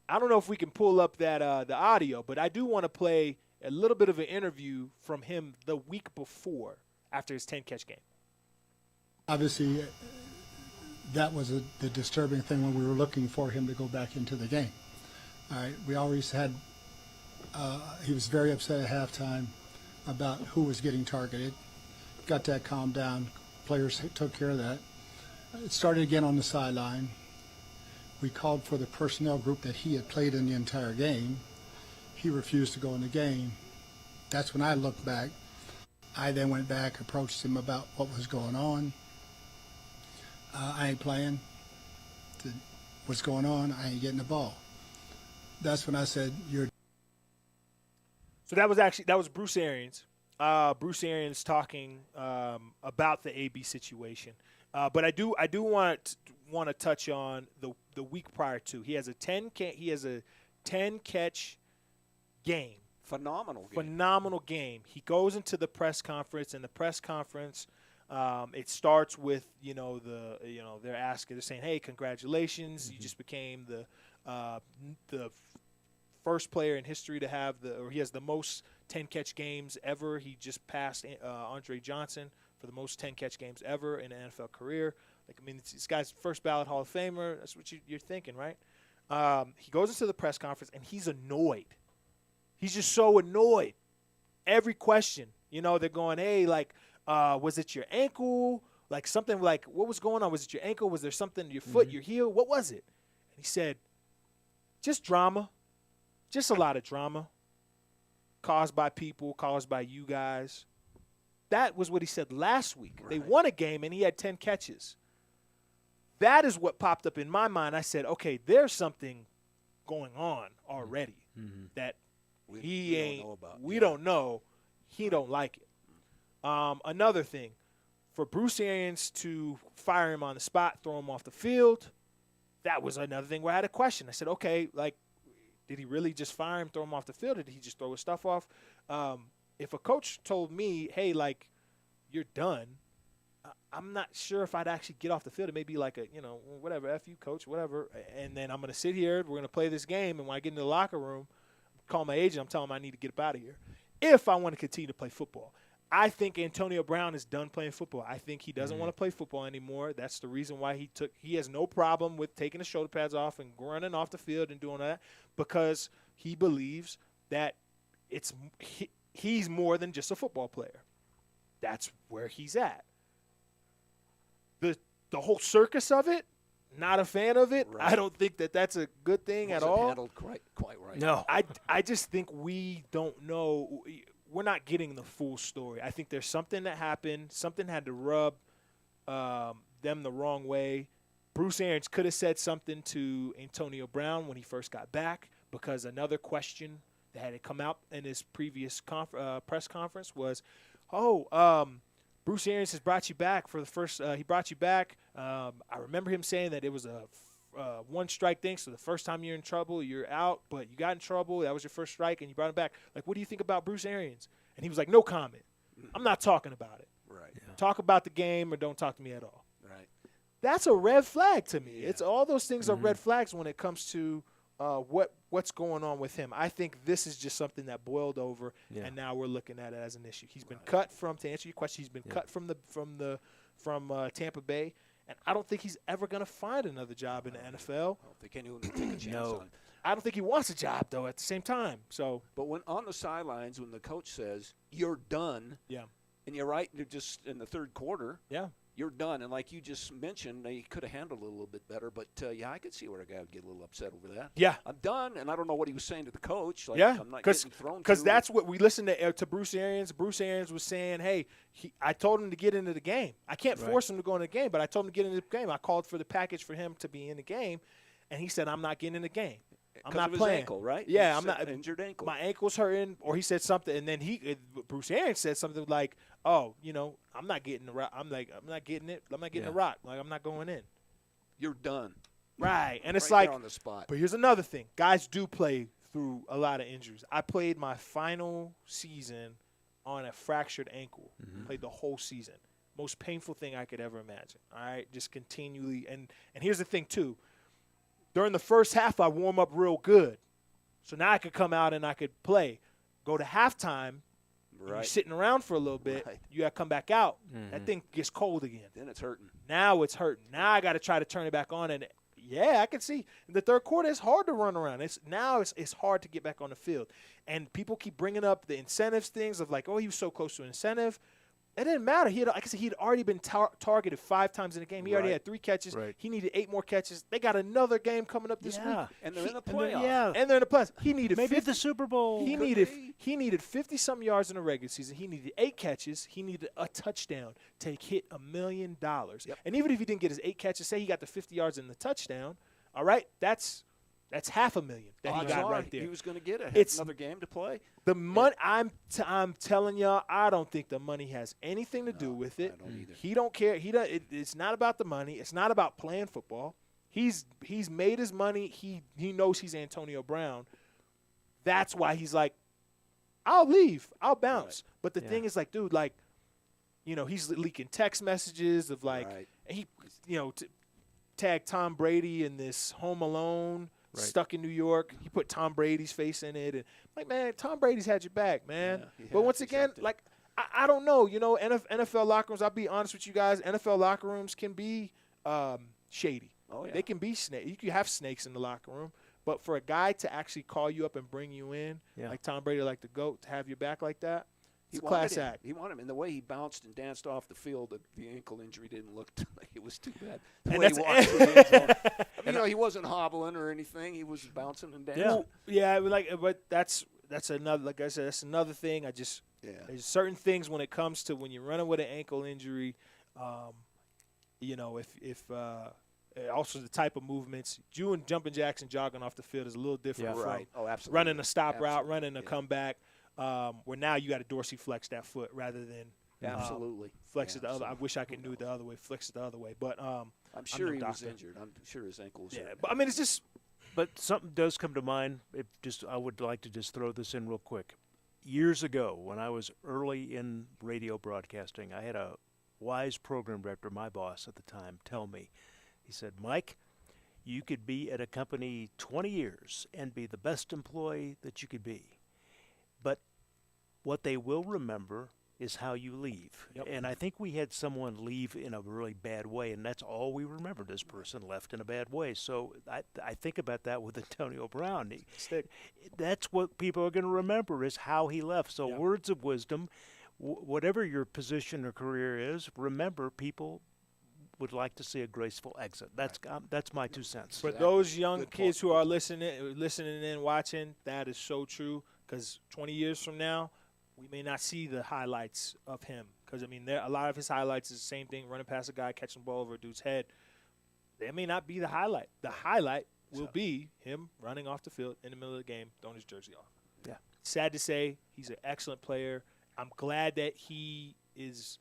I don't know if we can pull up that the audio, but I do want to play a little bit of an interview from him the week before after his 10-catch game. Obviously, that was the disturbing thing when we were looking for him to go back into the game. All right, we always had he was very upset at halftime about who was getting targeted. Got that calmed down. Players took care of that. It started again on the sideline. We called for the personnel group that he had played in the entire game. He refused to go in the game. That's when I looked back. I then went back, approached him about what was going on. I ain't playing. What's going on? I ain't getting the ball. That's when I said, you're. So that was Bruce Arians. Bruce Arians talking about the AB situation. But I do want to touch on the week prior to. He has a 10 catch game. Phenomenal game. He goes into the press conference, and the press conference it starts with they're saying, hey, congratulations, you just became the first player in history to have he has the most 10 catch games ever. He just passed Andre Johnson for the most 10 catch games ever in an NFL career. This guy's first ballot Hall of Famer. That's what you're thinking, right? He goes into the press conference, and he's annoyed. He's just so annoyed. Every question, they're going, hey, was it your ankle? Like something like, what was going on? Was it your ankle? Was there something, your foot, your heel? What was it? And he said, just drama. Just a lot of drama caused by people, caused by you guys. That was what he said last week. Right. They won a game, and he had 10 catches. That is what popped up in my mind. I said, okay, there's something going on already that we don't know. He don't like it. Another thing, for Bruce Arians to fire him on the spot, throw him off the field, that was another thing where I had a question. I said, okay, did he really just fire him, throw him off the field, or did he just throw his stuff off? If a coach told me, hey, you're done, I'm not sure if I'd actually get off the field. It may be whatever, F you, coach, whatever. And then I'm going to sit here, we're going to play this game, and when I get into the locker room, call my agent, I'm telling him I need to get up out of here if I want to continue to play football. I think Antonio Brown is done playing football. I think he doesn't want to play football anymore. That's the reason why he has no problem with taking the shoulder pads off and running off the field and doing that, because he believes that he's more than just a football player. That's where he's at. The whole circus of it, not a fan of it. Right. I don't think that's a good thing at all. Handled quite right. No. I just think we don't know. We're not getting the full story. I think there's something that happened. Something had to rub them the wrong way. Bruce Arians could have said something to Antonio Brown when he first got back, because another question that had come out in his previous press conference was, Bruce Arians has brought you back for the first he brought you back. I remember him saying that it was a one-strike thing, so the first time you're in trouble, you're out, but you got in trouble, that was your first strike, and you brought him back. What do you think about Bruce Arians? And he was like, no comment. I'm not talking about it. Right. Yeah. Talk about the game or don't talk to me at all. Right. That's a red flag to me. Yeah. It's all those things are red flags when it comes to what's going on with him. I think this is just something that boiled over, and now we're looking at it as an issue. He's been cut from, to answer your question, he's been cut from Tampa Bay. And I don't think he's ever going to find another job in the NFL. I don't think anyone would take a chance on it. I don't think he wants a job, though, at the same time. But when on the sidelines, when the coach says, you're done, and you're right, you're just in the third quarter, you're done. And like you just mentioned, he could have handled it a little bit better. But, I could see where a guy would get a little upset over that. Yeah. I'm done, and I don't know what he was saying to the coach. Like, Yeah, I'm not getting thrown because to. that's what we listened to Bruce Arians. Bruce Arians was saying, hey, I told him to get into the game. I can't force him to go in the game, but I told him to get into the game. I called for the package for him to be in the game, and he said, I'm not getting in the game. I'm not playing. His ankle, right? Yeah, I'm not. Injured ankle. My ankle's hurting, or he said something, and then Bruce Arians said something like, "Oh, I'm not getting the rock. I'm not getting it. I'm not getting the rock. Like, I'm not going in." You're done. Right, and it's right like there on the spot. But here's another thing: guys do play through a lot of injuries. I played my final season on a fractured ankle. Played the whole season. Most painful thing I could ever imagine. All right, just continually. And here's the thing too. During the first half, I warm up real good. So now I could come out and I could play. Go to halftime, you're sitting around for a little bit, you got to come back out. That thing gets cold again. Then it's hurting. Now it's hurting. Now I got to try to turn it back on. And, I can see in the third quarter it's hard to run around. It's hard to get back on the field. And people keep bringing up the incentives things of like, oh, he was so close to an incentive. It didn't matter. He'd already been targeted 5 times in the game. He already had 3 catches. He needed 8 more catches. They got another game coming up this week. And they're in the playoffs. And they're in the playoffs. He needed maybe the Super Bowl. He needed 50-something yards in the regular season. He needed 8 catches. He needed a touchdown to hit $1 million. And even if he didn't get his 8 catches, say he got the 50 yards in the touchdown, all right, that's $500,000 that he got right there. He was going to get another game to play. The money, I'm telling y'all, I don't think the money has anything to do with it. I don't either. He don't care. It's not about the money. It's not about playing football. He's made his money. He knows he's Antonio Brown. That's why he's like, I'll leave. I'll bounce. But the thing is, like, dude, like, he's leaking text messages of like, he, tagged Tom Brady in this Home Alone. Stuck in New York. He put Tom Brady's face in it. And like, man, Tom Brady's had your back, man. But once again, like, I don't know. NFL locker rooms, I'll be honest with you guys, NFL locker rooms can be shady. Oh, yeah. They can be snake. You can have snakes in the locker room. But for a guy to actually call you up and bring you in, like Tom Brady, like the GOAT, to have your back like that, it's a class act. He wanted him. And the way he bounced and danced off the field, the ankle injury didn't look like it was too bad. The way he walked through the end zone. He wasn't hobbling or anything. He was bouncing and dancing. But that's another, like I said, that's another thing. There's certain things when it comes to when you're running with an ankle injury, if also the type of movements, doing jumping jacks and jogging off the field is a little different from absolutely. running a stop route, running a comeback. Where now you got to dorsiflex that foot rather than flex it the other. I wish I could do it the other way, flex it the other way. But I'm sure he was injured. I'm sure his ankle was hurt. But I mean, it's just. But something does come to mind. I would like to just throw this in real quick. Years ago, when I was early in radio broadcasting, I had a wise program director, my boss at the time, tell me, he said, Mike, you could be at a company 20 years and be the best employee that you could be. But what they will remember is how you leave. And I think we had someone leave in a really bad way, and that's all we remember. This person left in a bad way. So I think about that with Antonio Brown. That's what people are going to remember is how he left. So words of wisdom, whatever your position or career is, remember people would like to see a graceful exit. That's my 2 cents. For those young kids who are listening and watching, that is so true. Because 20 years from now, we may not see the highlights of him. Because, I mean, a lot of his highlights is the same thing, running past a guy, catching the ball over a dude's head. That may not be the highlight. The highlight will be him running off the field in the middle of the game, throwing his jersey off. Yeah. Sad to say, he's an excellent player. I'm glad that he is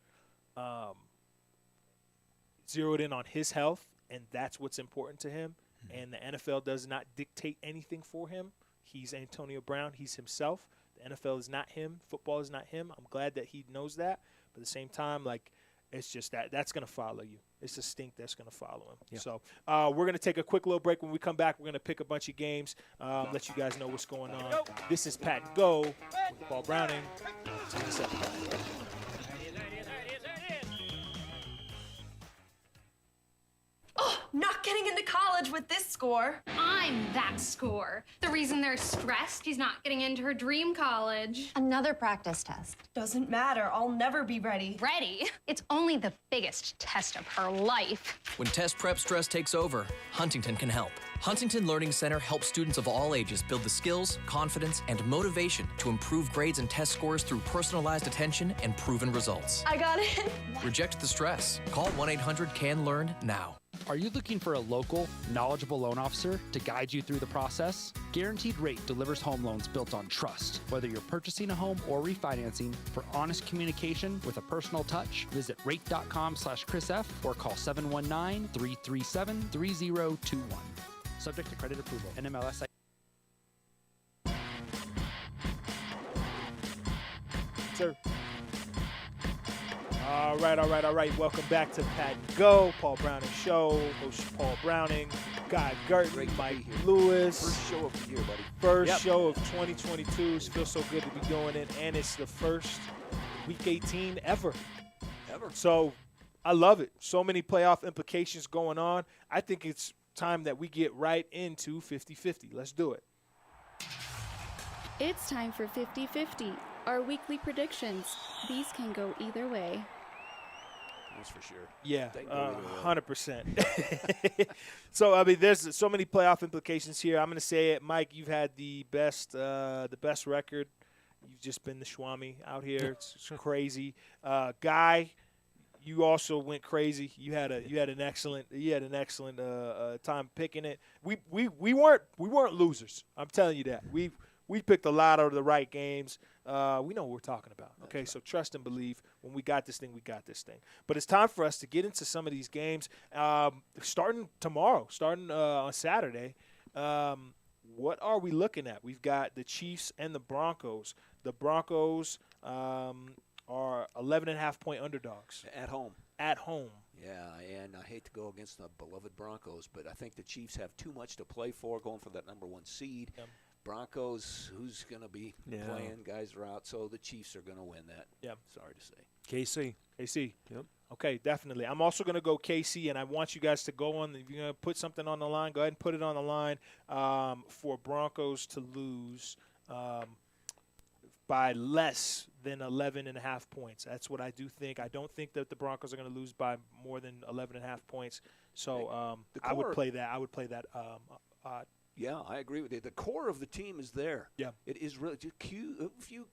zeroed in on his health, and that's what's important to him. And the NFL does not dictate anything for him. He's Antonio Brown. He's himself. The NFL is not him. Football is not him. I'm glad that he knows that. But at the same time, like, it's just that's going to follow you. It's a stink that's going to follow him. Yeah. So we're going to take a quick little break. When we come back, we're going to pick a bunch of games, let you guys know what's going on. This is Pat and Go with Paul Browning. See you in a second. Oh, not getting into college with this score. I I'm that score. The reason they're stressed, he's not getting into her dream college. Another practice test. Doesn't matter. I'll never be ready. Ready? It's only the biggest test of her life. When test prep stress takes over, Huntington can help. Huntington Learning Center helps students of all ages build the skills, confidence, and motivation to improve grades and test scores through personalized attention and proven results. I got it. Reject the stress. Call 1-800-CAN-LEARN now. Are you looking for a local, knowledgeable loan officer to guide you through the process? Guaranteed Rate delivers home loans built on trust. Whether you're purchasing a home or refinancing, for honest communication with a personal touch, visit rate.com/ChrisF or call 719-337-3021. Subject to credit approval. NMLS. Sir. All right. Welcome back to Pat and Go, Paul Browning Show. Host Paul Browning, Guy Girtin, Mike Lewis. First show of the year, buddy. First show of 2022. It feels so good to be doing it, and it's the first Week 18 ever. So I love it. So many playoff implications going on. I think it's time that we get right into 50-50. Let's do it. It's time for 50-50, our weekly predictions. These can go either way. That's for sure. Yeah, 100%. So, I mean, there's so many playoff implications here. I'm going to say it, Mike, you've had the best record. You've just been the Schwami out here. It's crazy. Guy, you also went crazy. You had an excellent time picking it. We weren't losers. I'm telling you that. We picked a lot of the right games. We know what we're talking about. Okay, so trust and believe. When we got this thing, we got this thing. But it's time for us to get into some of these games. Starting tomorrow, on Saturday. What are we looking at? We've got the Chiefs and the Broncos. The Broncos are 11.5-point underdogs. At home. Yeah, and I hate to go against the beloved Broncos, but I think the Chiefs have too much to play for, going for that number 1 seed. Yep. Broncos, who's going to be playing? Guys are out, so the Chiefs are going to win that. Yeah. Sorry to say. KC. Yep. Okay, definitely. I'm also going to go KC, and I want you guys to go on. If you're going to put something on the line, go ahead and put it on the line for Broncos to lose by less than 11.5 points. That's what I do think. I don't think that the Broncos are going to lose by more than 11.5 points. So I would play that. Odd. Yeah, I agree with you. The core of the team is there. Yeah. It is really just a few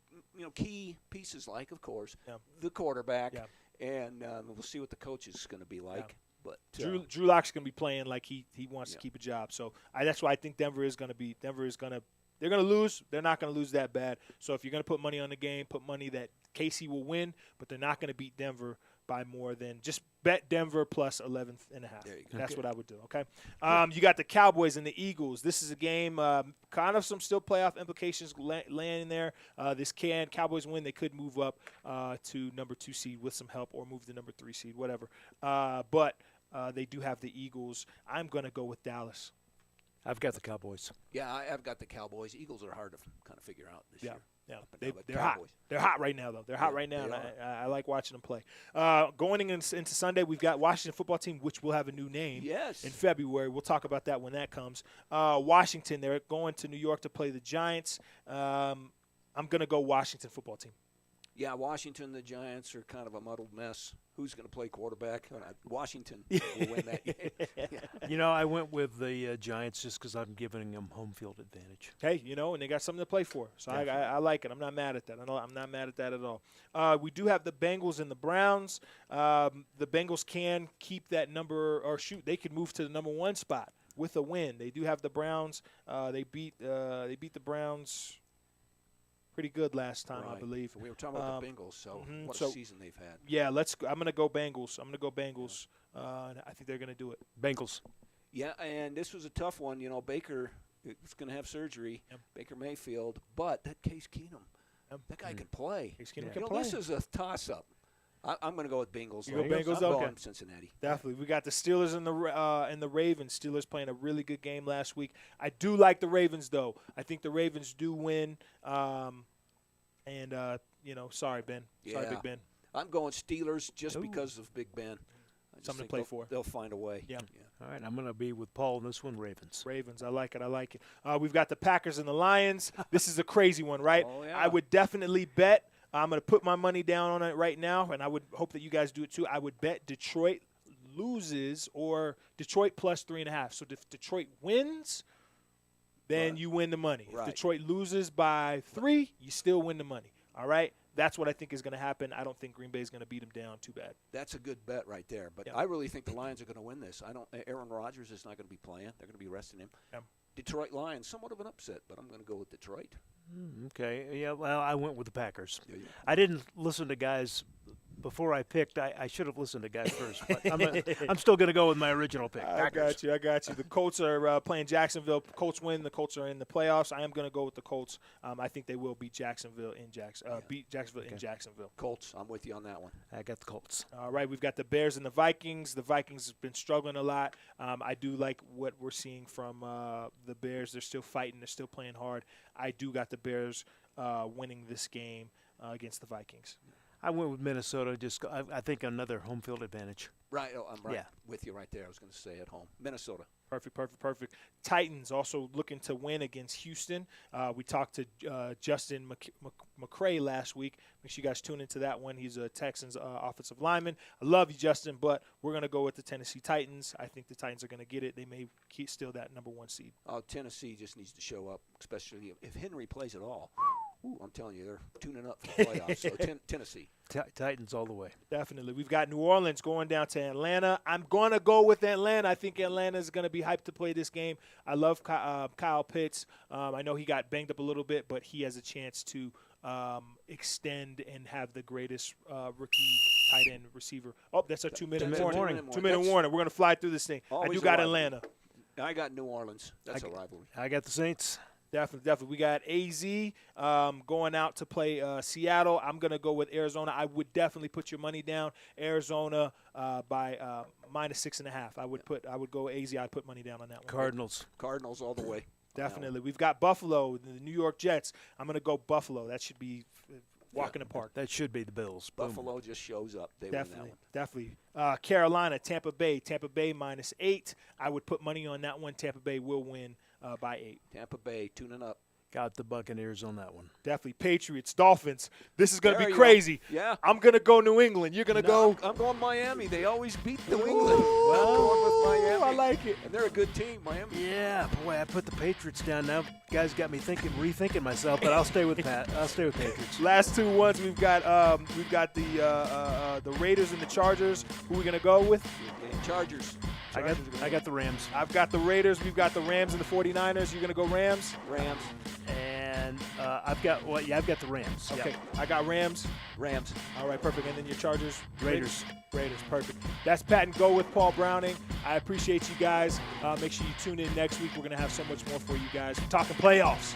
key pieces, like, of course, the quarterback, and we'll see what the coach is going to be like. Yeah. But Drew Lock's going to be playing like he wants to keep a job. So that's why I think they're going to lose. They're not going to lose that bad. So if you're going to put money on the game, put money that KC will win, but they're not going to beat Denver by more than just bet Denver plus 11.5. That's what I would do, okay? You got the Cowboys and the Eagles. This is a game, kind of some still playoff implications laying there. Cowboys win, they could move up to number 2 seed with some help, or move the number 3 seed, whatever. But they do have the Eagles. I'm going to go with Dallas. I've got the Cowboys. Yeah, I've got the Cowboys. Eagles are hard to kind of figure out this year. Yeah, they're hot. They're hot right now, though. They're hot right now, and I like watching them play. Going into Sunday, we've got Washington football team, which will have a new name in February. We'll talk about that when that comes. Washington, they're going to New York to play the Giants. I'm going to go Washington football team. Yeah, Washington, the Giants are kind of a muddled mess. Who's going to play quarterback? Washington will win that game. I went with the Giants just because I'm giving them home field advantage. Hey, and they got something to play for. So I like it. I'm not mad at that. I'm not mad at that at all. We do have the Bengals and the Browns. The Bengals can keep that number, or they could move to the number 1 spot with a win. They do have the Browns. They beat the Browns pretty good last time, I believe. We were talking about the Bengals, so what a season they've had. Yeah, I'm going to go Bengals. I think they're going to do it. Bengals. Yeah, and this was a tough one. Baker is going to have surgery, Baker Mayfield, but that Case Keenum, that guy can play. Case Keenum can play. This is a toss-up. I'm going to go with Bengals. You go Bengals? I'm okay. going Cincinnati. Definitely. We got the Steelers and the Ravens. Steelers playing a really good game last week. I do like the Ravens, though. I think the Ravens do win. Sorry, Ben. Sorry, Big Ben. I'm going Steelers just because of Big Ben. something to play for. They'll find a way. Yeah. All right, I'm going to be with Paul in this one, Ravens. Ravens, I like it. We've got the Packers and the Lions. This is a crazy one, right? Oh, yeah. I would definitely bet. I'm going to put my money down on it right now, and I would hope that you guys do it too. I would bet Detroit loses or Detroit plus 3.5. So if Detroit wins, then you win the money. Right. If Detroit loses by 3, you still win the money. All right? That's what I think is going to happen. I don't think Green Bay is going to beat them down too bad. That's a good bet right there. But Yeah. I really think the Lions are going to win this. Aaron Rodgers is not going to be playing. They're going to be resting him. Yeah. Detroit Lions, somewhat of an upset, but I'm going to go with Detroit. Okay. Yeah, well, I went with the Packers. Yeah. I didn't listen to guys before I picked. I should have listened to guys first, but I'm still going to go with my original pick. I got you. The Colts are playing Jacksonville. Colts win. The Colts are in the playoffs. I am going to go with the Colts. I think they will beat Jacksonville in Jacksonville. Colts, I'm with you on that one. I got the Colts. All right, we've got the Bears and the Vikings. The Vikings have been struggling a lot. I do like what we're seeing from the Bears. They're still fighting. They're still playing hard. I do got the Bears winning this game against the Vikings. I went with Minnesota. I think another home field advantage. Right, I'm right Yeah. with you right there. I was going to say at home. Minnesota. Perfect. Titans also looking to win against Houston. We talked to Justin McCray last week. Make sure you guys tune into that one. He's a Texans offensive lineman. I love you, Justin, but we're going to go with the Tennessee Titans. I think the Titans are going to get it. They may steal that number 1 seed. Tennessee just needs to show up, especially if Henry plays at all. Ooh, I'm telling you, they're tuning up for the playoffs. So Tennessee. Titans all the way. Definitely. We've got New Orleans going down to Atlanta. I'm going to go with Atlanta. I think Atlanta is going to be hyped to play this game. I love Kyle Pitts. I know he got banged up a little bit, but he has a chance to extend and have the greatest rookie tight end receiver. Oh, that's a 2-minute warning. 2-minute warning. We're going to fly through this thing. I do got Atlanta. I got New Orleans. That's a rivalry. I got the Saints. Definitely. We got AZ going out to play Seattle. I'm going to go with Arizona. I would definitely put your money down. Arizona by minus 6.5. I would go AZ. I'd put money down on that one. Cardinals all the way. Definitely. We've got Buffalo, the New York Jets. I'm going to go Buffalo. That should be walk in the park. That should be the Bills. Buffalo just shows up. They win that one. Definitely. Carolina, Tampa Bay minus 8. I would put money on that one. Tampa Bay will win by 8. Tampa Bay tuning up. Got the Buccaneers on that one. Definitely. Patriots, Dolphins. This is going to be crazy. Yeah. I'm going to go New England. You're going to go? I'm going Miami. They always beat New England. Well, I'm going with Miami. I like it. And they're a good team, Miami. Yeah, boy, I put the Patriots down. Now, guys got me rethinking myself, but I'll stay with Patriots. Last 2 ones, we've got the Raiders and the Chargers. Who are we going to go with? Chargers. I got the Rams. I've got the Raiders. We've got the Rams and the 49ers. You're going to go Rams? Rams. And I've got the Rams. Okay. Yeah. I got Rams. Rams. All right, perfect. And then your Chargers? Raiders. Raiders, perfect. That's Pat and Go with Paul Browning. I appreciate you guys. Make sure you tune in next week. We're going to have so much more for you guys. We're talking playoffs.